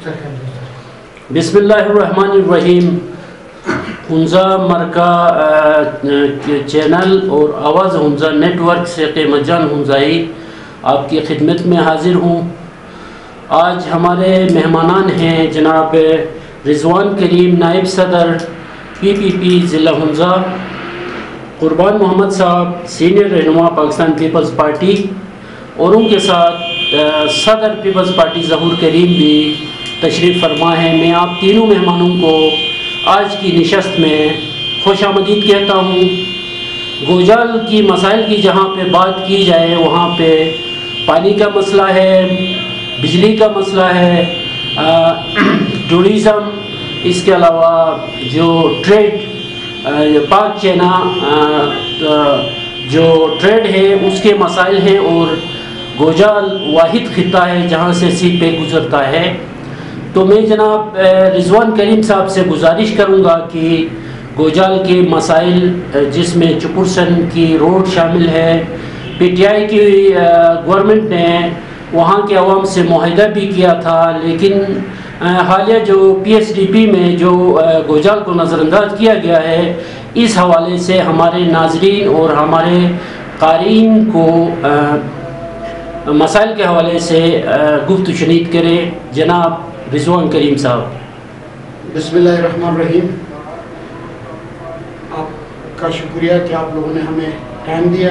بسم اللہ الرحمن الرحیم. ہنزا مرکہ چینل اور آواز ہنزا نیٹ ورک سے قیمت جان ہنزائی آپ کی خدمت میں حاضر ہوں. آج ہمارے مہمانان ہیں جناب رضوان کریم نائب صدر PPP ضلع ہنزا، قربان محمد صاحب سینئر رہنما پاکستان پیپلز پارٹی، اور ان کے ساتھ صدر پیپلز پارٹی ظہور کریم بھی تشریف فرما ہے. میں آپ تینوں مہمانوں کو آج کی نشست میں خوش آمدید کہتا ہوں. گوجال کی مسائل کی جہاں پہ بات کی جائے وہاں پہ پانی کا مسئلہ ہے، بجلی کا مسئلہ ہے، ٹورزم، اس کے علاوہ جو ٹریڈ پاک چینا جو ٹریڈ ہے اس کے مسائل ہیں، اور گوجال واحد خطہ ہے جہاں سے سی پہ گزرتا ہے. تو میں جناب رضوان کریم صاحب سے گزارش کروں گا کہ گوجال کے مسائل جس میں چپرسن کی روڈ شامل ہے، PTI کی گورنمنٹ نے وہاں کے عوام سے معاہدہ بھی کیا تھا، لیکن حالیہ جو PSDP میں جو گوجال کو نظر انداز کیا گیا ہے، اس حوالے سے ہمارے ناظرین اور ہمارے قارئین کو مسائل کے حوالے سے گفت و شنید کرے. جناب رضوان کریم صاحب. بسم اللہ الرحمن الرحیم. آپ کا شکریہ کہ آپ لوگوں نے ہمیں ٹائم دیا،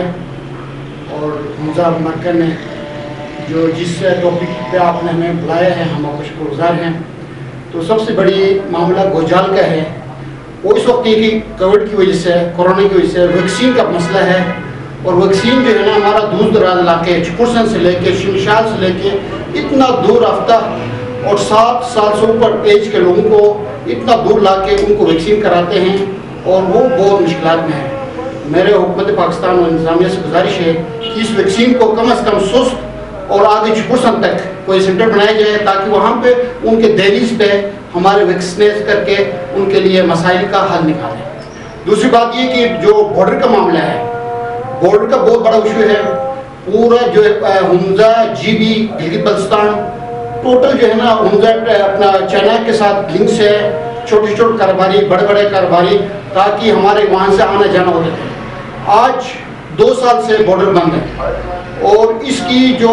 اور ہنزا مرکز نے جو جس ٹاپک پہ آپ نے ہمیں بلایا ہے ہم آپ کا شکر گزار ہیں. تو سب سے بڑی معاملہ گوجال کا ہے. وہ اس وقت یہ کہ کووڈ کی وجہ سے، کورونا کی وجہ سے ویکسین کا مسئلہ ہے، اور ویکسین جو ہے نا ہمارا دور دراز علاقے چپرسن سے لے کے شمشال سے لے کے اتنا دور رفتہ، اور 7 سال سے اوپر ایج کے لوگوں کو اتنا دور لا کے ان کو ویکسین کراتے ہیں، اور وہ بہت مشکلات میں ہیں. میرے حکومت پاکستان اور انتظامیہ سے گزارش ہے کہ اس ویکسین کو کم از کم سست اور آگے چپرسن تک کوئی سینٹر بنایا جائے، تاکہ وہاں پہ ان کے دہلیز پہ ہمارے ویکسینیٹ کر کے ان کے لیے مسائل کا حل نکالیں. دوسری بات یہ کہ جو بارڈر کا معاملہ ہے، بارڈر کا بہت بڑا ایشو ہے. پورا جو ہنزا GB گلگت بلتستان ٹوٹل جو ہے نا ہنزا اپنا چائنا کے ساتھ لنکس ہے، چھوٹے چھوٹے کاروباری، بڑے بڑے کاروباری، تاکہ ہمارے وہاں سے آنا جانا ہو جائے. آج 2 سال سے بارڈر بند ہے، اور اس کی جو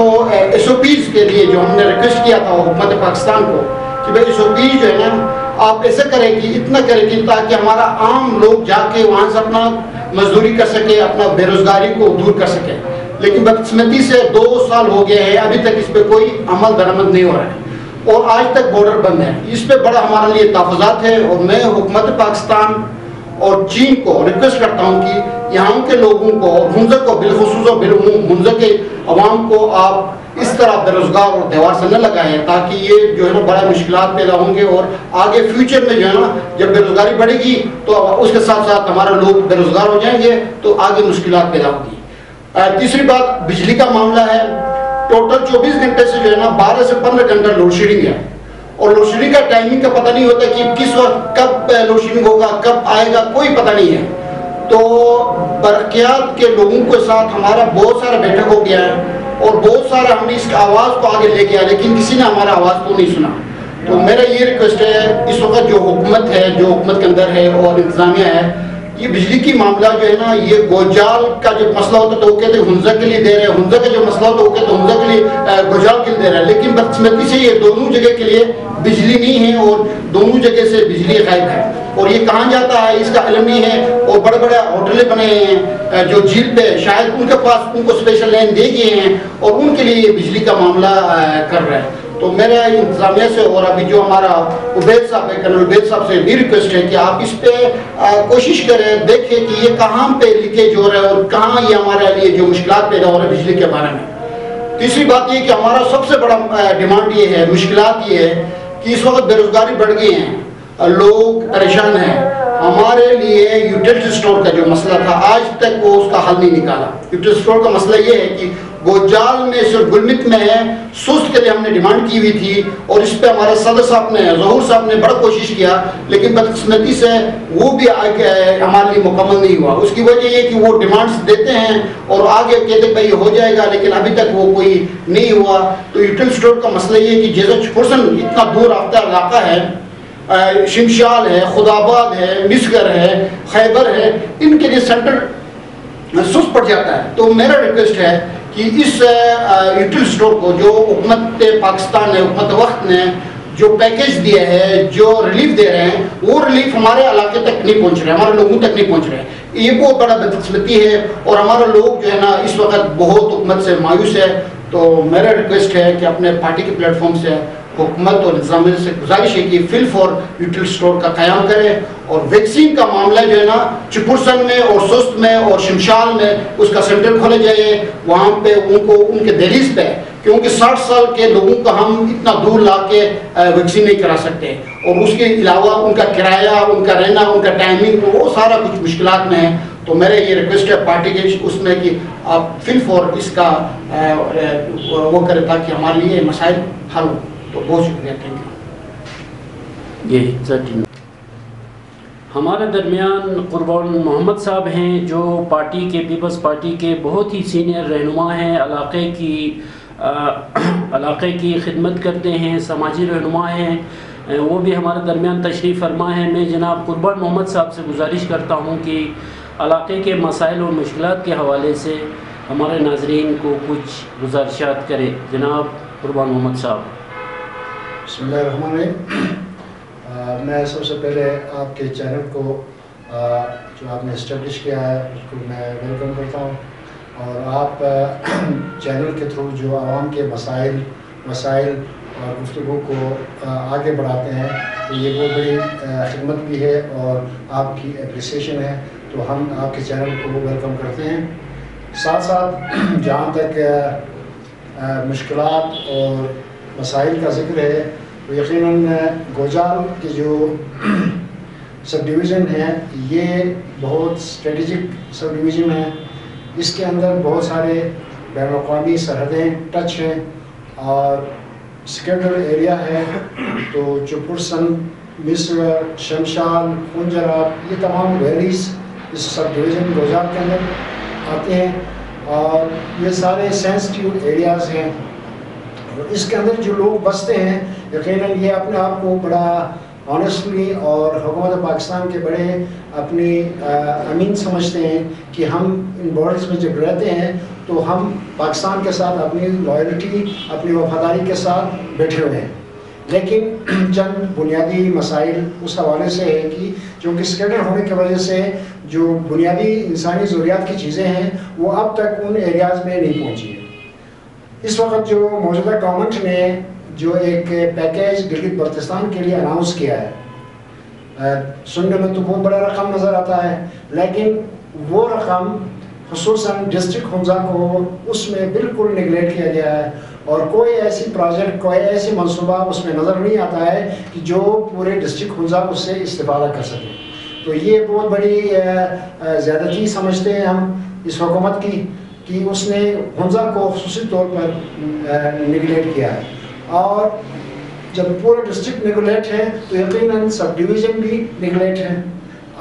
SOPs کے لیے جو ہم نے ریکویسٹ کیا تھا حکومت پاکستان کو کہ بھائی SOP جو ہے نا آپ ایسا کریں کہ اتنا کریں کہ تاکہ ہمارا عام لوگ جا کے وہاں سے اپنا مزدوری کر سکے، اپنا بے روزگاری کو دور کر سکے. لیکن بدقسمتی سے 2 سال ہو گئے ہیں، ابھی تک اس پہ کوئی عمل درآمد نہیں ہو رہا ہے، اور آج تک بارڈر بند ہے. اس پہ بڑا ہمارے لیے تحفظات ہے، اور میں حکومت پاکستان اور چین کو ریکویسٹ کرتا ہوں کہ یہاں کے لوگوں کو اور ہنزا کو بالخصوص ہنزا کے عوام کو آپ اس طرح بے روزگار اور دیوار سے نہ لگائیں، تاکہ یہ جو ہے نا بڑا مشکلات پیدا ہوں گے، اور آگے فیوچر میں جو ہے نا جب بے روزگاری بڑھے گی تو اس کے ساتھ ساتھ ہمارے لوگ بے روزگار ہو جائیں گے، تو آگے مشکلات پیدا ہوگی. تیسری بات بجلی کا معاملہ ہے. ٹوٹل 24 گھنٹے سے جو ہے نا 12 سے 15 گھنٹہ لوڈ شیڈنگ ہے، اور لوڈ شیڈنگ کا ٹائمنگ کا پتہ نہیں ہوتا کہ کس وقت کب لوڈ شیڈنگ ہوگا، کب آئے گا، کوئی پتہ نہیں ہے. تو برقیات کے لوگوں کے ساتھ ہمارا بہت سارا بیٹھک ہو گیا ہے، اور بہت سارا ہم نے اس آواز کو آگے لے گیا، لیکن کسی نے ہمارا آواز کو نہیں سنا. تو میرا یہ ریکویسٹ ہے اس وقت جو حکومت ہے، جو حکومت کے اندر ہے اور انتظامیہ ہے، یہ بجلی کی معاملہ جو ہے نا یہ گوجال کا جو مسئلہ ہوتا تو وہ کہتے ہیں ہنزا کے لیے دے رہے ہیں، ہنزا کا جو مسئلہ ہوتا وہ کہتے ہیں ہنزا کے لیے گوجال کے لیے دے رہے ہیں. لیکن بدقسمتی سے یہ دونوں جگہ کے لیے بجلی نہیں ہے، اور دونوں جگہ سے بجلی غائب ہے، اور یہ کہاں جاتا ہے اس کا علم نہیں ہے. اور بڑے بڑے ہوٹلیں بنے ہیں جو جھیل پہ، شاید ان کے پاس ان کو اسپیشل لائن دے گئے ہیں، اور ان کے لیے یہ بجلی کا معاملہ کر رہے ہیں. تو میرا انتظامیہ سے اور ابھی جو ہمارا عبید صاحب ہے، کرنل عبید صاحب سے بھی ریکویسٹ ہے کہ آپ اس پہ کوشش کریں، دیکھیں کہ یہ کہاں پہ لیکیج ہو رہا ہے اور کہاں یہ ہمارے لیے جو مشکلات پیدا ہو رہے ہیں بجلی کے بارے میں. تیسری بات یہ کہ ہمارا سب سے بڑا ڈیمانڈ یہ ہے، مشکلات یہ ہے کہ اس وقت بے روزگاری بڑھ گئی ہیں، لوگ پریشان ہیں. ہمارے لیے یوٹیلٹی اسٹور کا جو مسئلہ تھا آج تک وہ اس کا حل نہیں نکالا. یوٹیلٹی اسٹور کا مسئلہ یہ ہے کہ گوجال میں صرف گلمت میں ہے، سست کے لیے ہم نے ڈیمانڈ کی ہوئی تھی اور اس پہ ہمارے صدر صاحب نے، ظہور صاحب نے بڑا کوشش کیا، لیکن بدقسمتی سے وہ بھی ہمارے لیے مکمل نہیں ہوا۔ اس کی وجہ یہ کہ وہ ڈیمانڈز دیتے ہیں اور آگے کہتے بھائی ہو جائے گا، لیکن ابھی تک وہ کوئی نہیں ہوا۔ تو یوٹیل اسٹور کا مسئلہ یہ ہے کہ جیسا چپرسن اتنا دور رابطہ علاقہ ہے، شمشال ہے، خداباد ہے، مسگر ہے، خیبر ہے، ان کے لیے سینٹر سست پڑ جاتا ہے۔ تو میرا ریکویسٹ ہے کہ اس یوٹیل اسٹور کو جو حکومت پاکستان نے، حکومت وقت نے جو پیکیج دیا ہے، جو ریلیف دے رہے ہیں، وہ ریلیف ہمارے علاقے تک نہیں پہنچ رہے، ہمارے لوگوں تک نہیں پہنچ رہے۔ یہ بہت بڑا بدقسمتی ہے اور ہمارا لوگ جو ہے نا اس وقت بہت حکومت سے مایوس ہے۔ تو میرا ریکویسٹ ہے کہ اپنے پارٹی کے پلیٹ فارم سے حکومت اور انتظامیہ سے گزارش ہے کہ فل فور یوٹیل اسٹور کا قیام کرے، اور ویکسین کا معاملہ جو ہے نا چپرسن میں اور سست میں اور شمشال میں اس کا سینٹر کھولے جائے، وہاں پہ ان کو ان کے دہلیز پہ، کیونکہ 60 سال کے لوگوں کا ہم اتنا دور لا کے ویکسین نہیں کرا سکتے، اور اس کے علاوہ ان کا کرایہ، ان کا رہنا، ان کا ٹائمنگ، وہ سارا کچھ مشکلات میں ہے۔ تو میرے یہ ریکویسٹ ہے پارٹی کے اس میں کہ آپ فل فور اس کا وہ کریں تاکہ ہمارے لیے مسائل حل ہو۔ تو بہت شکریہ، تھینک یو۔ ہمارے درمیان قربان محمد صاحب ہیں، جو پارٹی کے، پیپلز پارٹی کے بہت ہی سینئر رہنما ہیں، علاقے کی خدمت کرتے ہیں، سماجی رہنما ہیں، وہ بھی ہمارے درمیان تشریف فرما ہے۔ میں جناب قربان محمد صاحب سے گزارش کرتا ہوں کہ علاقے کے مسائل اور مشکلات کے حوالے سے ہمارے ناظرین کو کچھ گزارشات کرے۔ جناب قربان محمد صاحب۔ بسم اللہ الرحمن الرحیم۔ میں سب سے پہلے آپ کے چینل کو جو آپ نے اسٹیبلش کیا ہے اس کو میں ویلکم کرتا ہوں، اور آپ چینل کے تھرو جو عوام کے مسائل اور گفتگو کو آگے بڑھاتے ہیں، تو یہ بہت بڑی خدمت بھی ہے اور آپ کی اپریسیشن ہے، تو ہم آپ کے چینل کو ویلکم کرتے ہیں۔ ساتھ ساتھ جہاں تک مشکلات اور مسائل کا ذکر ہے، تو یقیناً گوجال کے جو سب ڈویژن ہے یہ بہت اسٹریٹجک سب ڈویژن ہے۔ اس کے اندر بہت سارے بین الاقوامی سرحدیں ٹچ ہیں اور سیکورٹل ایریا ہے، تو چپرسن، مصر، شمشال، خنجرات، یہ تمام ویلیز اس سب ڈویژن گوجال کے اندر آتے ہیں، اور یہ سارے سینسٹیو ایریاز ہیں۔ اس کے اندر جو لوگ بستے ہیں یقیناً یہ اپنے آپ کو بڑا آنیسٹلی اور حکومت پاکستان کے بڑے اپنی امین سمجھتے ہیں کہ ہم ان بارڈرز میں جب رہتے ہیں تو ہم پاکستان کے ساتھ اپنی لائلٹی، اپنی وفاداری کے ساتھ بیٹھے ہوئے ہیں۔ لیکن چند بنیادی مسائل اس حوالے سے ہے کہ چونکہ سکیٹر ہونے کی وجہ سے جو بنیادی انسانی ضروریات کی چیزیں ہیں وہ اب تک ان ایریاز میں نہیں پہنچی ہیں۔ اس وقت جو موجودہ گورنمنٹ نے جو ایک پیکیج گلگت بلتستان کے لیے اناؤنس کیا ہے، سننے میں تو بہت بڑا رقم نظر آتا ہے، لیکن وہ رقم خصوصاً ڈسٹرکٹ حمزہ کو اس میں بالکل نگلیکٹ کیا گیا ہے، اور کوئی ایسی پروجیکٹ، کوئی ایسی منصوبہ اس میں نظر نہیں آتا ہے کہ جو پورے ڈسٹرکٹ حمزہ اس سے استفادہ کر سکے۔ تو یہ بہت بڑی زیادتی سمجھتے ہیں ہم اس حکومت کی کہ اس نے حمزہ کو خصوصی طور پر نگلیکٹ کیا ہے، اور جب پورے ڈسٹرکٹ نگلیکٹ ہے تو یقیناً سب ڈویژن بھی نگلیکٹ ہے،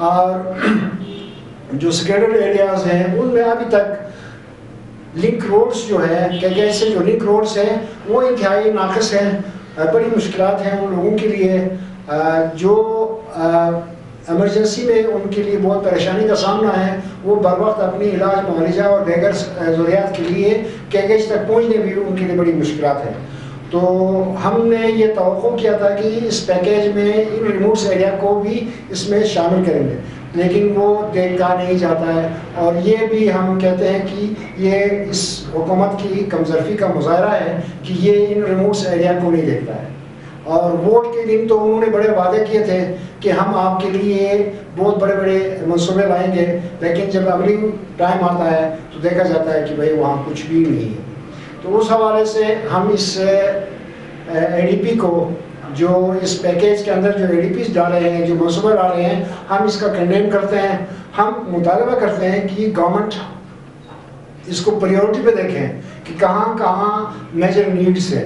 اور جو سیکورٹل ایریاز ہیں ان میں ابھی تک لنک روڈز جو ہے کہ سے جو لنک روڈز ہیں وہ انتہائی ناقص ہیں، بڑی مشکلات ہیں ان لوگوں کے لیے جو ایمرجنسی میں ان کے لیے بہت پریشانی کا سامنا ہے، وہ بر وقت اپنی علاج معالجہ اور دیگر ضروریات کے لیے کیگیج تک پہنچنے بھی ان کے لیے بڑی مشکلات ہیں۔ تو ہم نے یہ توقع کیا تھا کہ اس پیکیج میں ان ریموٹس ایریا کو بھی اس میں شامل کریں گے، لیکن وہ دیکھا نہیں جاتا ہے، اور یہ بھی ہم کہتے ہیں کہ یہ اس حکومت کی کمزرفی کا مظاہرہ ہے کہ یہ ان ریموٹس ایریا کو نہیں دیکھتا ہے۔ اور ووٹ کے دن تو انہوں نے بڑے وعدے کیے تھے کہ ہم آپ کے لیے بہت بڑے بڑے منصوبے لائیں گے، لیکن جب عملی ٹائم آتا ہے تو دیکھا جاتا ہے کہ بھائی وہاں کچھ بھی نہیں ہے۔ تو اس حوالے سے ہم اس اے ڈی پی کو جو اس پیکیج کے اندر جو اے ڈی پیز ڈالے ہیں، جو منصوبے ڈالے ہیں، ہم اس کا کنڈیم کرتے ہیں۔ ہم مطالبہ کرتے ہیں کہ گورنمنٹ اس کو پریورٹی پہ دیکھیں کہ کہاں کہاں میجر نیڈس ہیں.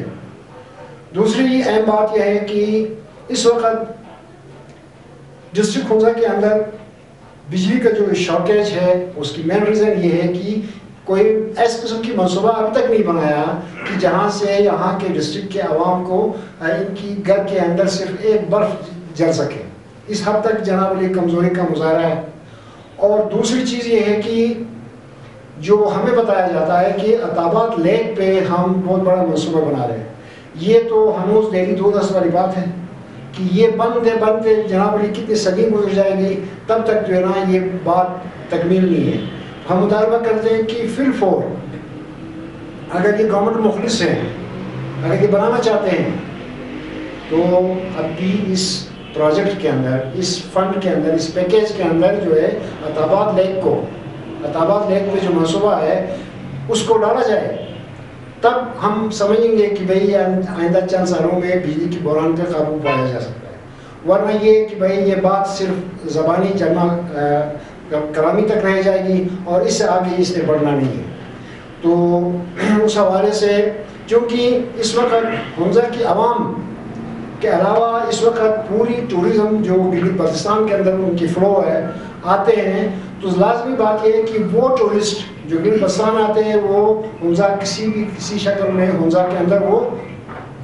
دوسری اہم بات یہ ہے کہ اس وقت ڈسٹرکٹ ہنزا کے اندر بجلی کا جو شارٹیج ہے اس کی مین ریزن یہ ہے کہ کوئی ایس قسم کی منصوبہ اب تک نہیں بنایا کہ جہاں سے یہاں کے ڈسٹرکٹ کے عوام کو ان کی گھر کے اندر صرف ایک برف جل سکے. اس حد تک جناب علی کمزوری کا مظاہرہ ہے. اور دوسری چیز یہ ہے کہ جو ہمیں بتایا جاتا ہے کہ عطابات لیک پہ ہم بہت بڑا منصوبہ بنا رہے ہیں. یہ تو ہنوز دہلی 2-10 والی بات ہے کہ یہ بنتے جناب علی کتنی صدی گزر جائے گی تب تک جو ہے نا یہ بات تکمیل نہیں ہے. ہم مطالبہ کرتے ہیں کہ فی الفور اگر یہ گورنمنٹ مخلص ہیں، اگر یہ بنانا چاہتے ہیں تو اب بھی اس پروجیکٹ کے اندر، اس فنڈ کے اندر، اس پیکیج کے اندر جو ہے عطابات لیک پہ جو منصوبہ ہے اس کو ڈالا جائے. تب ہم سمجھیں گے کہ بھئی آئندہ چند سالوں میں بجلی کی بحران پہ قابو پایا جا سکتا ہے. ورنہ یہ کہ بھئی یہ بات صرف زبانی کلامی تک رہ جائے گی اور اس سے آگے اس نے بڑھنا نہیں ہے. تو اس حوالے سے چونکہ اس وقت ہنزا کی عوام کے علاوہ اس وقت پوری ٹورزم جو گلگت بلتستان کے اندر ان کی فلو ہے آتے ہیں، تو لازمی بات یہ ہے کہ وہ ٹورسٹ جو گلگت بلتستان آتے ہیں وہ ہنزا کسی شکل میں ہنزا کے اندر وہ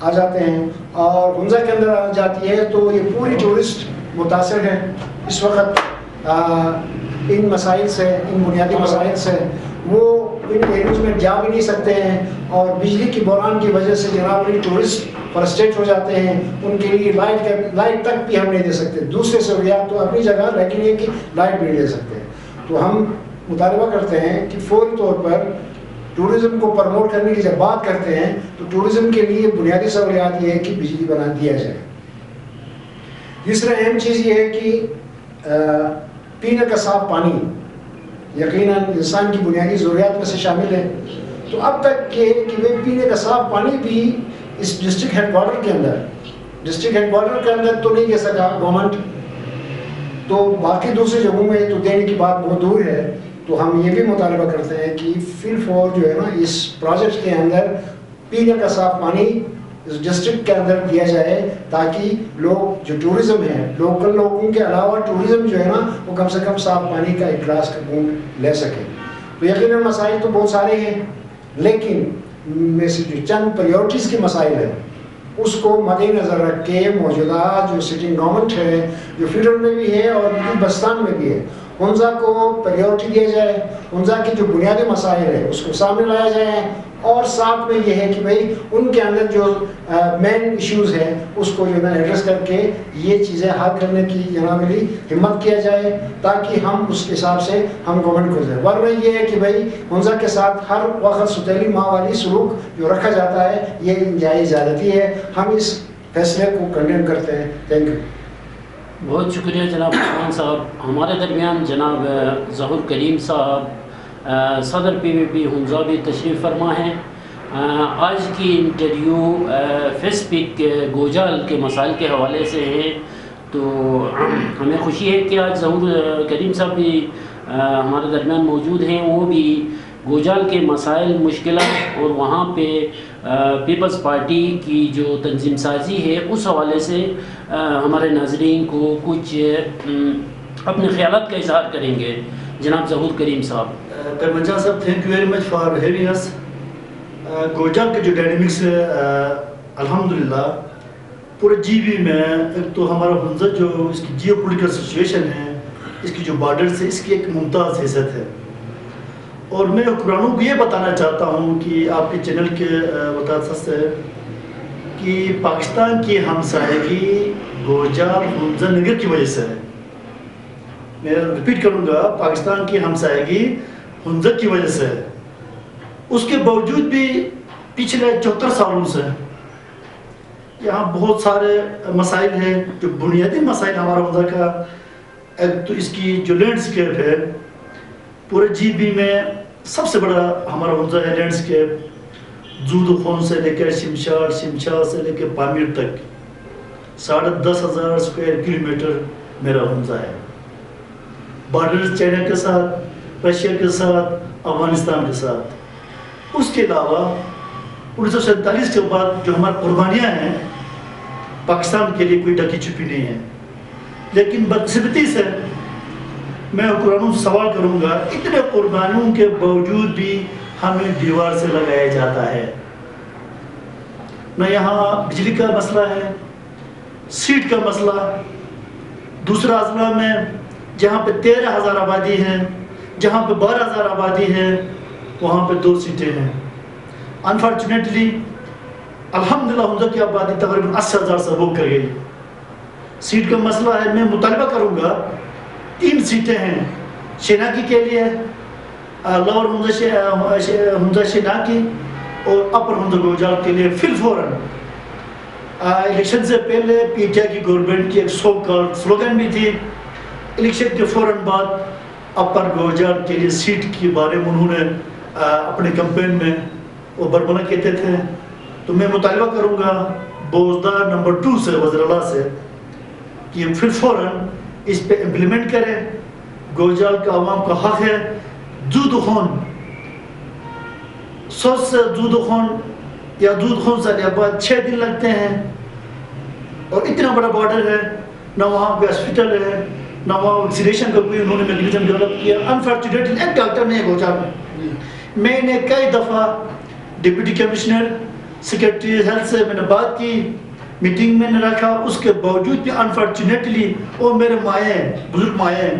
آ جاتے ہیں اور ہنزا کے اندر آ جاتی ہے تو یہ پوری ٹورسٹ متاثر ہے. اس وقت ان مسائل سے، ان بنیادی مسائل سے وہ ان ایریوز میں جا بھی نہیں سکتے ہیں اور بجلی کی بحران کی وجہ سے جناب علی ٹورسٹ فرسٹریٹ ہو جاتے ہیں. ان کے لیے لائٹ تک بھی ہم نہیں دے سکتے. دوسرے سہولیات تو اپنی جگہ، لیکن یہ کہ لائٹ بھی نہیں دے سکتے. تو ہم مطالبہ کرتے ہیں کہ فوری طور پر ٹورزم کو پروموٹ کرنے کی جب بات کرتے ہیں تو ٹورزم کے لیے بنیادی سہولیات یہ ہے کہ بجلی بنا دیا جائے. تیسرا اہم چیز یہ ہے کہ پینے کا صاف پانی یقیناً انسان کی بنیادی ضروریات میں سے شامل ہے. تو اب تک یہ کہ پینے کا صاف پانی بھی اس ڈسٹرکٹ ہیڈ کوارٹر کے اندر تو نہیں دے سکا گورنمنٹ، تو باقی دوسری جگہوں میں تو دینے کی بات بہت دور ہے. تو ہم یہ بھی مطالبہ کرتے ہیں کہ فی الفور جو ہے نا اس پروجیکٹ کے اندر پینے کا صاف پانی اس ڈسٹرکٹ کے اندر دیا جائے تاکہ لوگ جو ٹورزم ہے، لوکل لوگوں کے علاوہ ٹورزم جو ہے نا وہ کم سے کم صاف پانی کا ایک گلاس کا بوند لے سکے. تو یقیناً مسائل تو بہت سارے ہیں، لیکن میں سے جو چند پریورٹیز کے مسائل ہیں اس کو مد نظر رکھ کے موجودہ جو سٹنگ گورنمنٹ ہے، جو فیڈرل میں بھی ہے اور بلتستان میں بھی ہے، ہنزا کو پریورٹی دیا جائے. ہنزا کے جو بنیادی مسائل ہے اس کو سامنے لایا جائے اور ساتھ میں یہ ہے کہ بھئی ان کے اندر جو مین ایشوز ہیں اس کو جو ہے نا ایڈریس کر کے یہ چیزیں حل کرنے کی جناب علی ہمت کیا جائے تاکہ ہم اس کے حساب سے ہم گورنمنٹ کو دیں. ورنہ یہ ہے کہ بھئی ہنزا کے ساتھ ہر وقت ستیلی ماں والی سلوک جو رکھا جاتا ہے یہ انتہائی زیادتی ہے. ہم اس فیصلے کو کنڈیم کرتے ہیں. Thank you. بہت شکریہ جناب عثمان صاحب. ہمارے درمیان جناب ظہور کریم صاحب صدر PVP ہنزا بھی تشریف فرما ہیں. آج کی انٹرویو فیس پک گوجال کے مسائل کے حوالے سے ہے، تو ہمیں خوشی ہے کہ آج ظہور کریم صاحب بھی ہمارے درمیان موجود ہیں. وہ بھی گوجال کے مسائل، مشکلات اور وہاں پہ پیپلز پارٹی کی جو تنظیم سازی ہے اس حوالے سے ہمارے ناظرین کو کچھ اپنے خیالات کا اظہار کریں گے. جناب ظہور کریم صاحب. کرمنجان Sahib, thank you very much for having us. Gojal کے جو ڈائنامکس ہے الحمدللہ پورے GB میں، ایک تو ہمارا ہنزا جو اس کی جیو پولیٹیکل سچویشن ہے، اس کی جو بارڈرز ہے، اس کی ایک ممتاز حیثیت ہے. اور میں حکمرانوں کو یہ بتانا چاہتا ہوں کہ آپ کے چینل کے وسط سے کہ پاکستان کی ہمسائیگی گوجال ہنزا نگر کی وجہ سے ہے. میں ریپیٹ کروں گا، پاکستان کی ہمسائیگی ہنزا کی وجہ سے ہے. اس کے باوجود بھی پچھلے 74 سالوں سے یہاں بہت سارے مسائل ہیں. جو بنیادی مسائل ہمارا ہنزا کا، ایک تو اس کی جو لینڈسکیپ ہے، پورے GB میں سب سے بڑا ہمارا ہنزا ہے لینڈسکیپ. زود خون سے لے کر شمشاد سے لے کے پامیر تک 10,500 اسکوائر کلومیٹر میرا ہنزا ہے. بارڈر چائنا کے ساتھ رشیا کے ساتھ، افغانستان کے ساتھ. اس کے علاوہ 1947 کے بعد جو ہماری قربانیاں ہیں پاکستان کے لیے کوئی ڈکی چھپی نہیں ہے. لیکن بدقسمتی سے میں حکمرانوں سے سوال کروں گا، اتنے قربانیوں کے باوجود بھی ہمیں دیوار سے لگایا جاتا ہے. نہ یہاں بجلی کا مسئلہ ہے، سیٹ کا مسئلہ. دوسرا اضلاع میں جہاں پہ 13,000 آبادی ہے، جہاں پہ 12,000 آبادی ہے، وہاں پہ 2 سیٹیں ہیں. انفارچونیٹلی الحمدللہ حمزہ کی آبادی تقریباً 80,000 سے ابو کر گئی. سیٹ کا مسئلہ ہے، میں مطالبہ کروں گا 3 سیٹیں ہیں شیناکی کے لیے، لور حمزہ شیناکی اور اپر حمزہ گوجال کے لیے. فی الفوراً الیکشن سے پہلے پی ٹی آئی کی گورنمنٹ کی ایک سو کال سلوگن بھی تھی. الیکشن کے فوراً بعد اپر گوجال کے لیے سیٹ کے بارے میں انہوں نے اپنے کمپین میں وہ بربلا کہتے تھے. تو میں مطالبہ کروں گا بوزدار نمبر 2 سے، وزیر اعلیٰ سے، کہ پھر فوراً اس پہ امپلیمنٹ کریں. گوجال کا عوام کا حق ہے. دودھ خون سوچ سے دودھ خون یا دودھ خون سے بعد 6 دن لگتے ہیں، اور اتنا بڑا بارڈر ہے، نہ وہاں کوئی ہاسپٹل ہے، نہ وہاں ویکسینیشن کا کوئی انہوں نے میکینزم ڈیولپ کیا. انفارچونیٹلی ایک ڈاکٹر نہیں ہے گوجال میں. میں نے کئی دفعہ ڈپٹی کمشنر سیکرٹری ہیلتھ سے میں نے بات کی، میٹنگ میں نے رکھا، اس کے باوجود بھی انفارچونیٹلی وہ میرے مائیں، بزرگ مائیں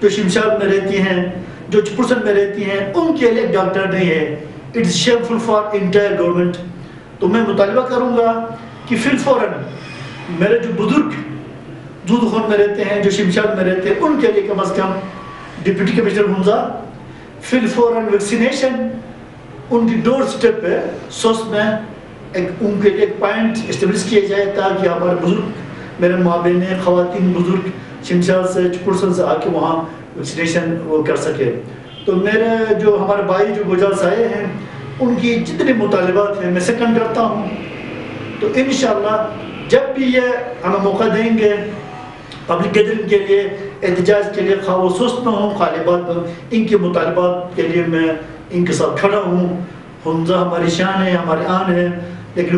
جو شمشاد میں رہتی ہیں، جو چپرسن میں رہتی ہیں، ان کے لیے ایک ڈاکٹر نہیں ہے. It's shameful for entire government. تو میں مطالبہ کروں گا کہ فی الفوراً میرے جو بزرگ دودھ خون میں رہتے ہیں، جو شمشاد میں رہتے ہیں، ان کے لیے کم از کم ڈپٹی کمشنر حمزہ فی الفوراً ویکسینیشن ان کی ڈور سٹیپ پہ سوس میں ان کے لیے ایک پوائنٹ اسٹیبلش کیا جائے، تاکہ ہمارے بزرگ، میرے ماں بہنیں، خواتین بزرگ شمشاد سے چپرسن سے آ کے وہاں ویکسینیشن وہ کر سکے. تو میرے جو ہمارے بھائی جو گوجال سائے ہیں، ان کی جتنے مطالبات ہیں میں سیکنڈ کرتا ہوں. تو انشاءاللہ جب بھی یہ ہمیں موقع دیں گے پبلک گیدرنگ کے لیے، احتجاج کے لیے، خواہ وہ سست نہ ہوں، خالبات میں ان کے مطالبات کے لیے میں ان کے ساتھ کھڑا ہوں. حمزہ ہماری شان ہے، ہماری آن ہے. لیکن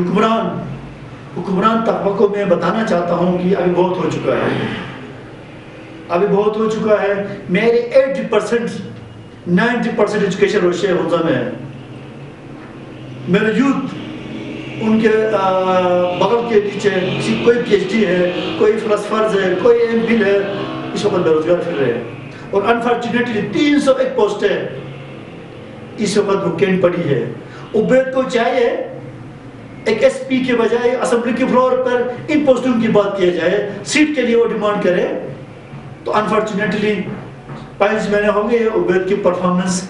حکمران طبقوں کو میں بتانا چاہتا ہوں کہ ابھی بہت ہو چکا ہے، ابھی بہت ہو چکا ہے. میرے 80% 90% ایجوکیشن روشے حمزہ میں ہے. میرے یوتھ ان کے بغل کے نیچے کوئی پی ایچ ڈی ہے، کوئی فلسفرز ہے، کوئی ایم فل ہے، اس وقت بے روزگار پھر رہے ہیں. اور انفارچونیٹلی 301 پوسٹیں اس وقت ویکینٹ پڑی ہے. عبید کو چاہیے ایک ایس پی کے بجائے اسمبلی کے فلور پر ان پوسٹوں کی بات کیا جائے، سیٹ کے لیے وہ ڈیمانڈ کرے. تو انفارچونیٹلی 5 مہینے ہو گئے عبید کی پرفارمنس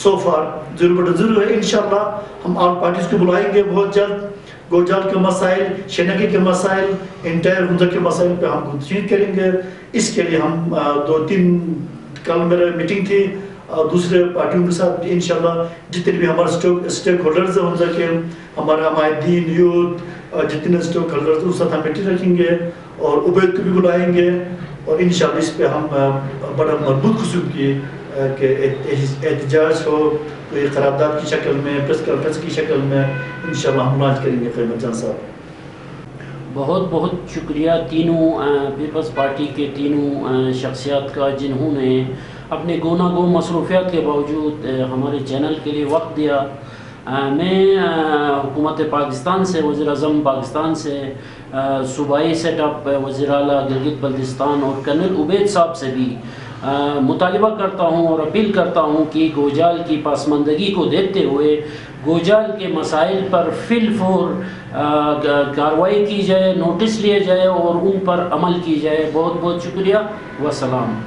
سو فار ضرور ہے. انشاءاللہ ہم آل پارٹیز کو بلائیں گے بہت جلد. گوجال کے مسائل، شیناکی کے مسائل، انٹائر حمزہ کے مسائل پہ ہم گفتگو کریں گے. اس کے لیے ہم 2-3 کل میرے میٹنگ تھی دوسرے پارٹیوں کے ساتھ. انشاءاللہ جتنے بھی ہمارے اسٹیک ہولڈرز ہیں حمزہ کے، ہمارے عمائدین، یوتھ، جتنے اسٹیک ہولڈرز ہیں اس ساتھ ہم میٹنگ رکھیں گے اور عبید کو بھی بلائیں گے. اور انشاءاللہ اس پہ ہم بڑا مربوط قسم کی کہ احتجاج ہو، کوئی قرارداد کی شکل میں، پریس کانفرنس کی شکل میں انشاءاللہ ہم لانچ کریں گے. قیمت جان صاحب بہت بہت شکریہ تینوں پیپلز پارٹی کے تینوں شخصیات کا، جنہوں نے اپنے گونا گو مصروفیات کے باوجود ہمارے چینل کے لیے وقت دیا. میں حکومت پاکستان سے، وزیر اعظم پاکستان سے، صوبائی سیٹ اپ وزیر اعلیٰ گلگت بلتستان اور کرنل عبید صاحب سے بھی مطالبہ کرتا ہوں اور اپیل کرتا ہوں کہ گوجال کی پسماندگی کو دیکھتے ہوئے گوجال کے مسائل پر فی الفور کارروائی کی جائے، نوٹس لیا جائے اور ان پر عمل کی جائے. بہت بہت شکریہ. والسلام.